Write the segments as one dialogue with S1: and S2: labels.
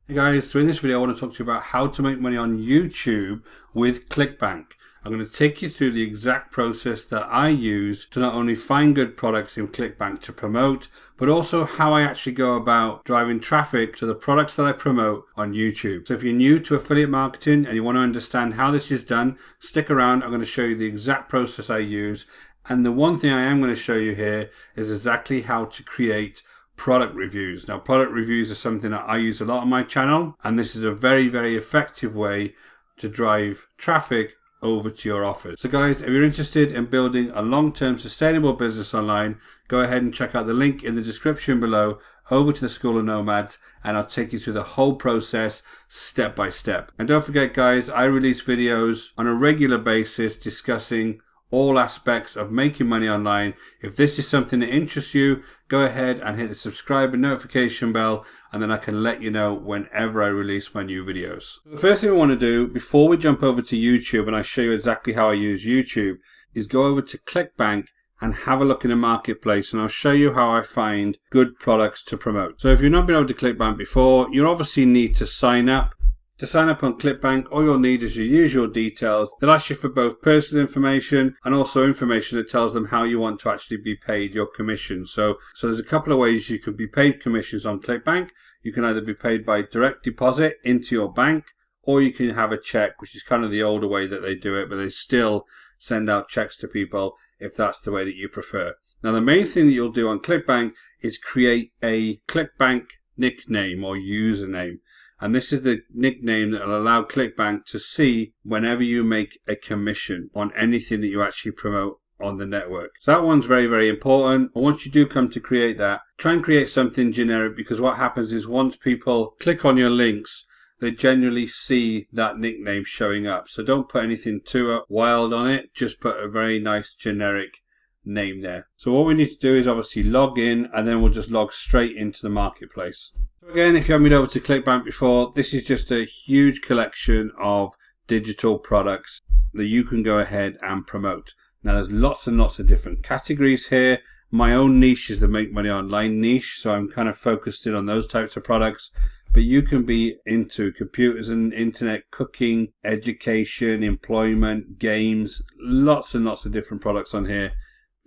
S1: Hey guys, so in this video I want to talk to you about how to make money on YouTube with Clickbank. I'm going to take you through the exact process that I use to not only find good products in Clickbank to promote, but also how I actually go about driving traffic to the products that I promote on YouTube. So if you're new to affiliate marketing and you want to understand how this is done, stick around. I'm going to show you the exact process I use. And the one thing I am going to show you here is exactly how to create product reviews. Now, product reviews are something that I use a lot on my channel, and this is a very, very effective way to drive traffic over to your offers. So guys, if you're interested in building a long-term sustainable business online, go ahead and check out the link in the description below over to the School of Nomads, and I'll take you through the whole process step by step. And don't forget guys, I release videos on a regular basis discussing all aspects of making money online. If this is something that interests you, go ahead and hit the subscribe and notification bell, and then I can let you know whenever I release my new videos. The first thing we want to do before we jump over to YouTube and I show you exactly how I use YouTube is go over to Clickbank and have a look in the marketplace, and I'll show you how I find good products to promote. So if you've not been over to Clickbank before, you obviously need to sign up. To sign up on Clickbank, all you'll need is your usual details. They'll ask you for both personal information and also information that tells them how you want to actually be paid your commission. So there's a couple of ways you can be paid commissions on Clickbank. You can either be paid by direct deposit into your bank, or you can have a check, which is kind of the older way that they do it, but they still send out checks to people if that's the way that you prefer. Now, the main thing that you'll do on Clickbank is create a Clickbank nickname or username. And this is the nickname that will allow Clickbank to see whenever you make a commission on anything that you actually promote on the network. So that one's very, very important. And once you do come to create that, try and create something generic, because what happens is once people click on your links, they generally see that nickname showing up. So don't put anything too wild on it. Just put a very nice generic name there. So what we need to do is obviously log in, and then we'll just log straight into the marketplace. Again, if you haven't been over to Clickbank before, this is just a huge collection of digital products that you can go ahead and promote. Now, there's lots and lots of different categories here. My own niche is the make money online niche, so I'm kind of focused in on those types of products. But you can be into computers and internet, cooking, education, employment, games, lots and lots of different products on here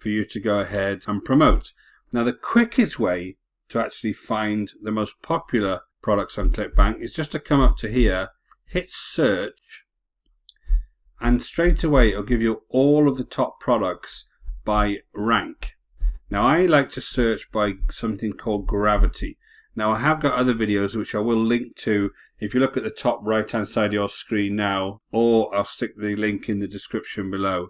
S1: for you to go ahead and promote. Now, the quickest way to actually find the most popular products on Clickbank is just to come up to here, hit search, and straight away it'll give you all of the top products by rank. Now, I like to search by something called gravity. Now, I have got other videos which I will link to if you look at the top right hand side of your screen now, or I'll stick the link in the description below,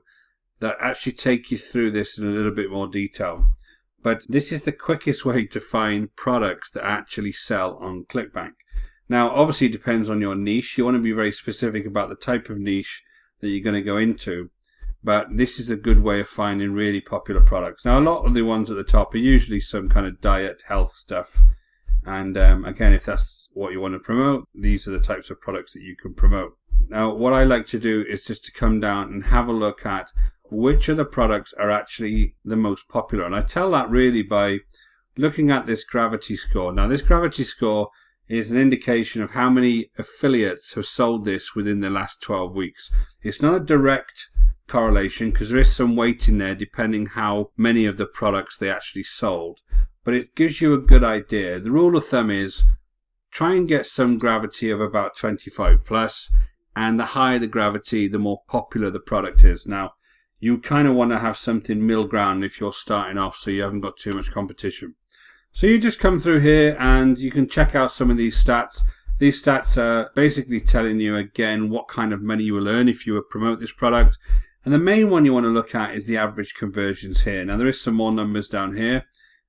S1: that actually take you through this in a little bit more detail. But this is the quickest way to find products that actually sell on Clickbank. Now, obviously it depends on your niche. You want to be very specific about the type of niche that you're going to go into. But this is a good way of finding really popular products. Now, a lot of the ones at the top are usually some kind of diet, health stuff. And again, if that's what you want to promote, these are the types of products that you can promote. Now, what I like to do is just to come down and have a look at which of the products are actually the most popular. And I tell that really by looking at this gravity score. Now, this gravity score is an indication of how many affiliates have sold this within the last 12 weeks. It's not a direct correlation because there is some weight in there depending how many of the products they actually sold. But it gives you a good idea. The rule of thumb is try and get some gravity of about 25 plus, and the higher the gravity, the more popular the product is. Now, you kind of want to have something middle ground if you're starting off, so you haven't got too much competition. So you just come through here and you can check out some of these stats. These stats are basically telling you again what kind of money you will earn if you promote this product. And the main one you want to look at is the average conversions here. Now, there is some more numbers down here,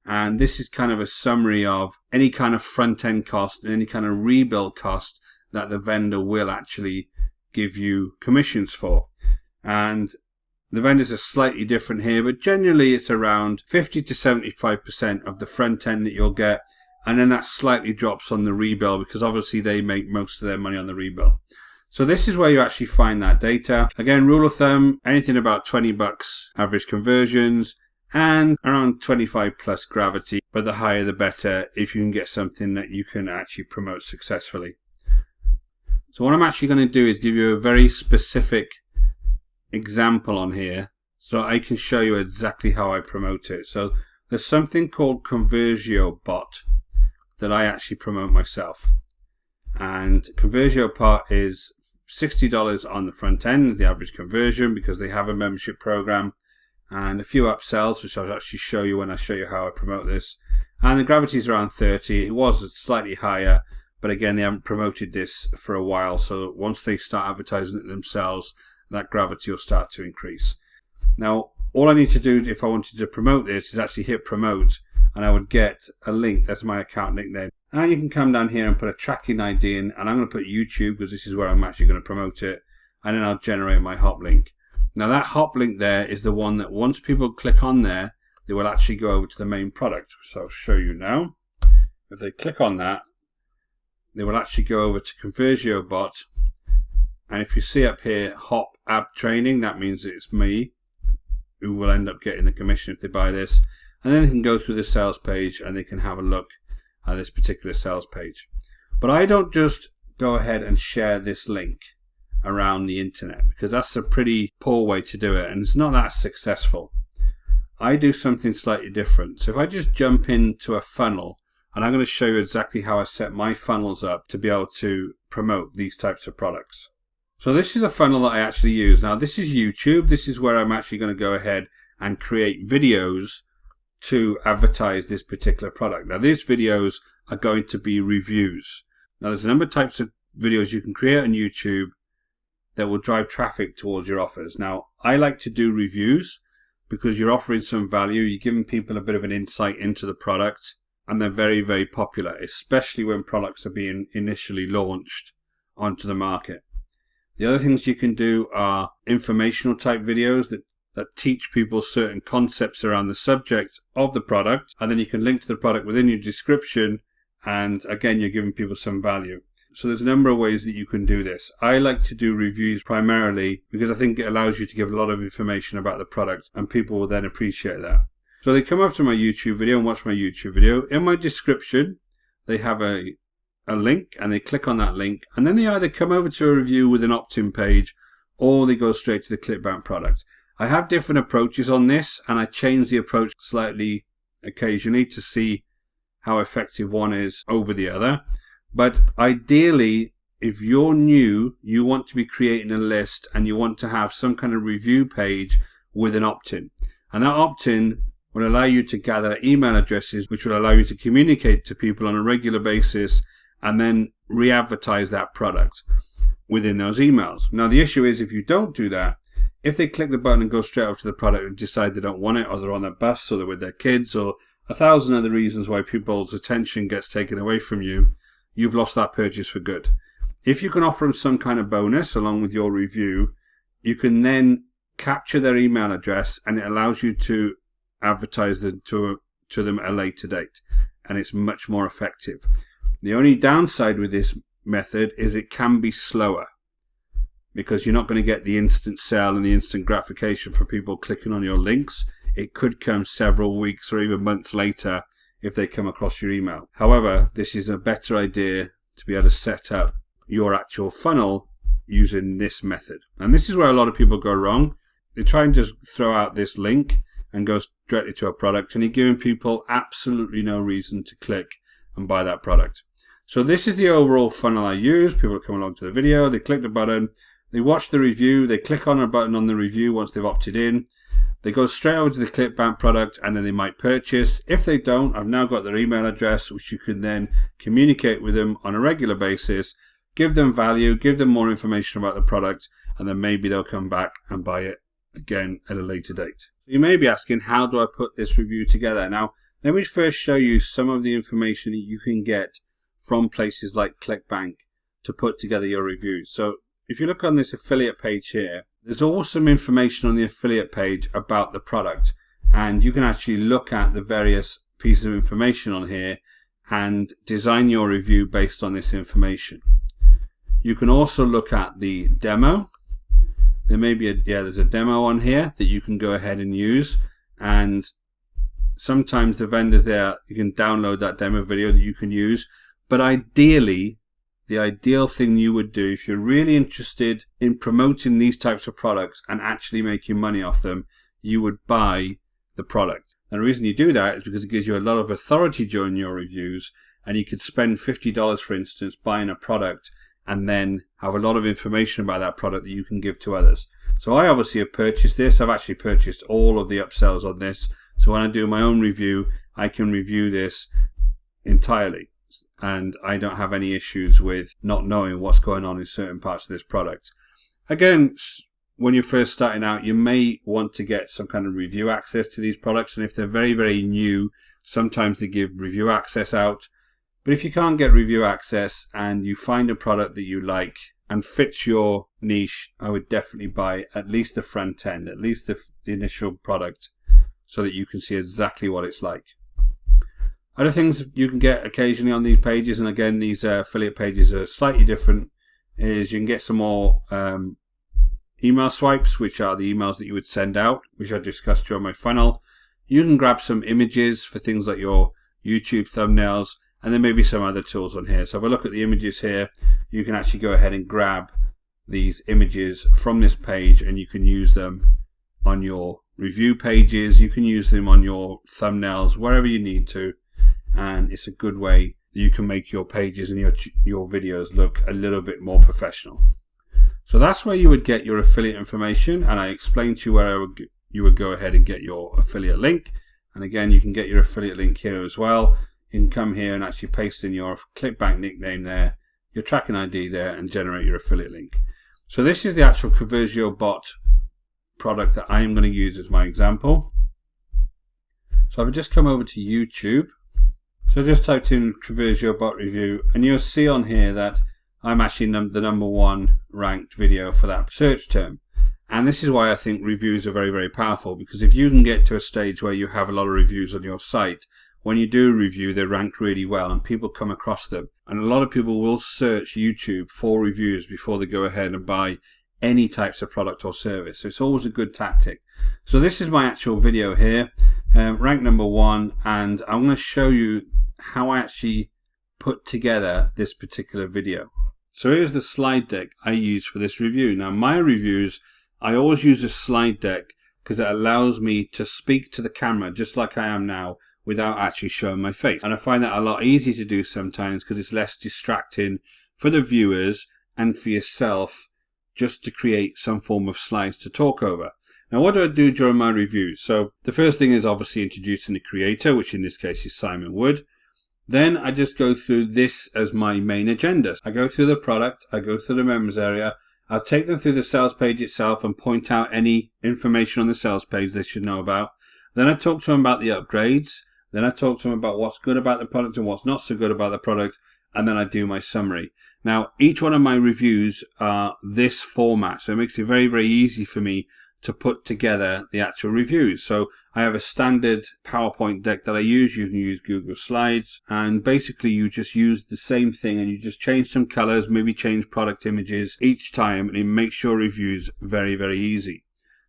S1: and this is kind of a summary of any kind of front end cost and any kind of rebuild cost that the vendor will actually give you commissions for. And the vendors are slightly different here, but generally it's around 50 to 75% of the front end that you'll get. And then that slightly drops on the rebuild because obviously they make most of their money on the rebuild. So this is where you actually find that data. Again, rule of thumb, anything about $20 average conversions and around 25 plus gravity. but the higher the better if you can get something that you can actually promote successfully. So what I'm actually going to do is give you a very specific example on here so I can show you exactly how I promote it. So there's something called Conversio Bot that I actually promote myself. And Conversio Bot is $60 on the front end, the average conversion, because they have a membership program and a few upsells, which I'll actually show you when I show you how I promote this. And the gravity is around 30. It was slightly higher, but again, they haven't promoted this for a while. So once they start advertising it themselves, that gravity will start to increase. Now, all I need to do if I wanted to promote this is actually hit promote, and I would get a link. That's my account nickname. And you can come down here and put a tracking ID in, and I'm going to put YouTube because this is where I'm actually going to promote it. And then I'll generate my hop link. Now that hop link there is the one that once people click on there, they will actually go over to the main product. So I'll show you now. If they click on that, they will actually go over to Conversio Bot. And if you see up here, hop app training, that means it's me who will end up getting the commission if they buy this. And then they can go through the sales page and they can have a look at this particular sales page. But I don't just go ahead and share this link around the internet because that's a pretty poor way to do it and it's not that successful. I do something slightly different. So if I just jump into a funnel, and I'm going to show you exactly how I set my funnels up to be able to promote these types of products. So this is a funnel that I actually use. Now this is YouTube. This is where I'm actually going to go ahead and create videos to advertise this particular product. Now these videos are going to be reviews. Now there's a number of types of videos you can create on YouTube that will drive traffic towards your offers. Now I like to do reviews because you're offering some value, you're giving people a bit of an insight into the product, and they're very, very popular, especially when products are being initially launched onto the market. The other things you can do are informational type videos that teach people certain concepts around the subject of the product, and then you can link to the product within your description, and again you're giving people some value. So there's a number of ways that you can do this. I like to do reviews primarily because I think it allows you to give a lot of information about the product and people will then appreciate that. So they come after my YouTube video and watch my YouTube video. In my description they have a link and they click on that link, and then they either come over to a review with an opt-in page or they go straight to the Clickbank product. I have different approaches on this and I change the approach slightly occasionally to see how effective one is over the other. But ideally, if you're new, you want to be creating a list and you want to have some kind of review page with an opt-in. And that opt-in will allow you to gather email addresses, which will allow you to communicate to people on a regular basis and then re-advertise that product within those emails. Now, the issue is if you don't do that, if they click the button and go straight over to the product and decide they don't want it, or they're on a bus, or they're with their kids, or 1,000 other reasons why people's attention gets taken away from you, you've lost that purchase for good. If you can offer them some kind of bonus along with your review, you can then capture their email address and it allows you to advertise them to them at a later date, and it's much more effective. The only downside with this method is it can be slower because you're not going to get the instant sale and the instant gratification for people clicking on your links. It could come several weeks or even months later if they come across your email. However, this is a better idea to be able to set up your actual funnel using this method. And this is where a lot of people go wrong. They try and just throw out this link and go directly to a product, and you're giving people absolutely no reason to click and buy that product. So this is the overall funnel I use. People come along to the video, they click the button, they watch the review, they click on a button on the review once they've opted in. They go straight over to the Clickbank product and then they might purchase. If they don't, I've now got their email address, which you can then communicate with them on a regular basis, give them value, give them more information about the product, and then maybe they'll come back and buy it again at a later date. You may be asking, how do I put this review together? Now, let me first show you some of the information that you can get from places like Clickbank to put together your reviews. So if you look on this affiliate page here, there's awesome information on the affiliate page about the product, and you can actually look at the various pieces of information on here and design your review based on this information. You can also look at the demo. There may be there's a demo on here that you can go ahead and use and sometimes the vendors there, you can download that demo video that you can use. But ideally, the ideal thing you would do if you're really interested in promoting these types of products and actually making money off them, you would buy the product. And the reason you do that is because it gives you a lot of authority during your reviews, and you could spend $50, for instance, buying a product and then have a lot of information about that product that you can give to others. So I obviously have purchased this. I've actually purchased all of the upsells on this. So when I do my own review, I can review this entirely. And I don't have any issues with not knowing what's going on in certain parts of this product. Again, when you're first starting out, you may want to get some kind of review access to these products. And if they're very, very new, sometimes they give review access out. But if you can't get review access and you find a product that you like and fits your niche, I would definitely buy at least the front end, at least the initial product, so that you can see exactly what it's like. Other things you can get occasionally on these pages, and again, these affiliate pages are slightly different, is you can get some more email swipes, which are the emails that you would send out, which I discussed during my funnel. You can grab some images for things like your YouTube thumbnails, and there may be some other tools on here. So if I look at the images here, you can actually go ahead and grab these images from this page, and you can use them on your review pages. You can use them on your thumbnails, wherever you need to. And it's a good way that you can make your pages and your videos look a little bit more professional. So that's where you would get your affiliate information, and I explained to you where you would go ahead and get your affiliate link. And again, you can get your affiliate link here as well. You can come here and actually paste in your Clickbank nickname there, your tracking ID there, and generate your affiliate link. So this is the actual Conversio bot product that I am going to use as my example. So I've just come over to YouTube. So I just typed in Conversio bot review, and you'll see on here that I'm actually the number one ranked video for that search term. And this is why I think reviews are very, very powerful, because if you can get to a stage where you have a lot of reviews on your site, when you do a review, they rank really well and people come across them. And a lot of people will search YouTube for reviews before they go ahead and buy any types of product or service. So it's always a good tactic. So this is my actual video here, rank number one, and I'm going to show you how I actually put together this particular video. So here's the slide deck I use for this review. Now my reviews, I always use a slide deck because it allows me to speak to the camera just like I am now without actually showing my face. And I find that a lot easier to do sometimes because it's less distracting for the viewers and for yourself just to create some form of slides to talk over. Now what do I do during my reviews? So the first thing is obviously introducing the creator, which in this case is Simon Wood. Then I just go through this as my main agenda. I go through the product, I go through the members area, I'll take them through the sales page itself and point out any information on the sales page they should know about. Then I talk to them about the upgrades. Then I talk to them about what's good about the product and what's not so good about the product. And then I do my summary. Now, each one of my reviews are this format. So it makes it very, very easy for me to put together the actual reviews. So I have a standard PowerPoint deck that I use. You can use Google Slides, and basically you just use the same thing and you just change some colors, maybe change product images each time, and it makes your reviews very, very easy.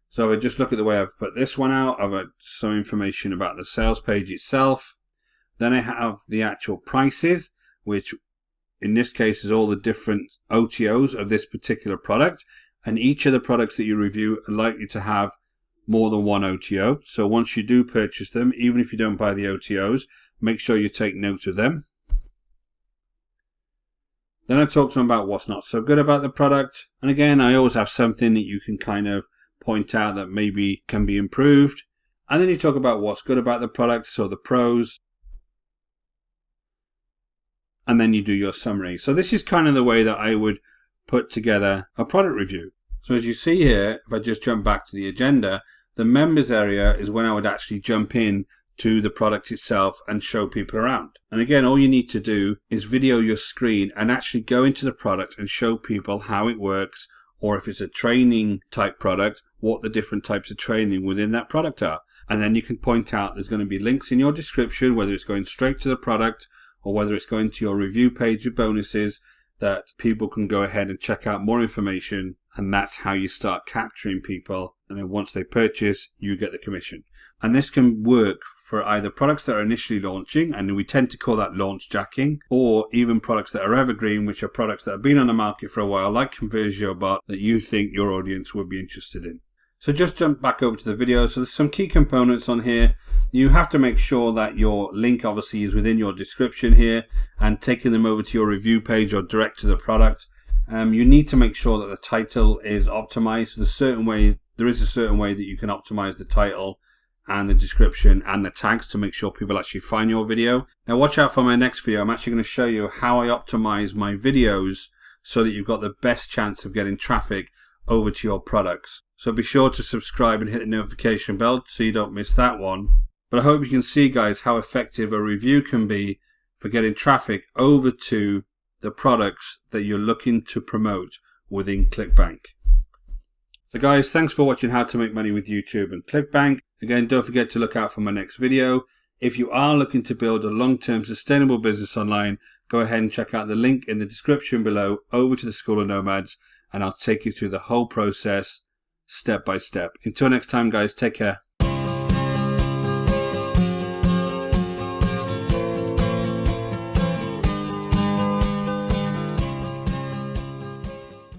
S1: So I just look at the way I've put this one out. I've got some information about the sales page itself. Then I have the actual prices, which in this case is all the different OTOs of this particular product. And each of the products that you review are likely to have more than one OTO. So once you do purchase them, even if you don't buy the OTOs, make sure you take note of them. Then I talk to them about what's not so good about the product. And again, I always have something that you can kind of point out that maybe can be improved. And then you talk about what's good about the product, so the pros. And then you do your summary. So this is kind of the way that I would put together a product review. So as you see here, if I just jump back to the agenda, the members area is when I would actually jump in to the product itself and show people around. And again, all you need to do is video your screen and actually go into the product and show people how it works, or if it's a training type product, what the different types of training within that product are. And then you can point out there's going to be links in your description, whether it's going straight to the product or whether it's going to your review page with bonuses, that people can go ahead and check out more information. And that's how you start capturing people and then once they purchase, you get the commission. And this can work for either products that are initially launching, and we tend to call that launch jacking, or even products that are evergreen, which are products that have been on the market for a while, like ConversioBot, that you think your audience would be interested in. So just jump back over to the video. So there's some key components on here. You have to make sure that your link obviously is within your description here and taking them over to your review page or direct to the product. You need to make sure that the title is optimized. There is a certain way that you can optimize the title and the description and the tags to make sure people actually find your video. Now watch out for my next video. I'm actually going to show you how I optimize my videos so that you've got the best chance of getting traffic over to your products. So be sure to subscribe and hit the notification bell so you don't miss that one. But I hope you can see, guys, how effective a review can be for getting traffic over to the products that you're looking to promote within Clickbank. So guys, thanks for watching How to Make Money with YouTube and Clickbank. Again, don't forget to look out for my next video. If you are looking to build a long-term sustainable business online, go ahead and check out the link in the description below over to the School of Nomads, and I'll take you through the whole process step by step. Until next time, guys, take care.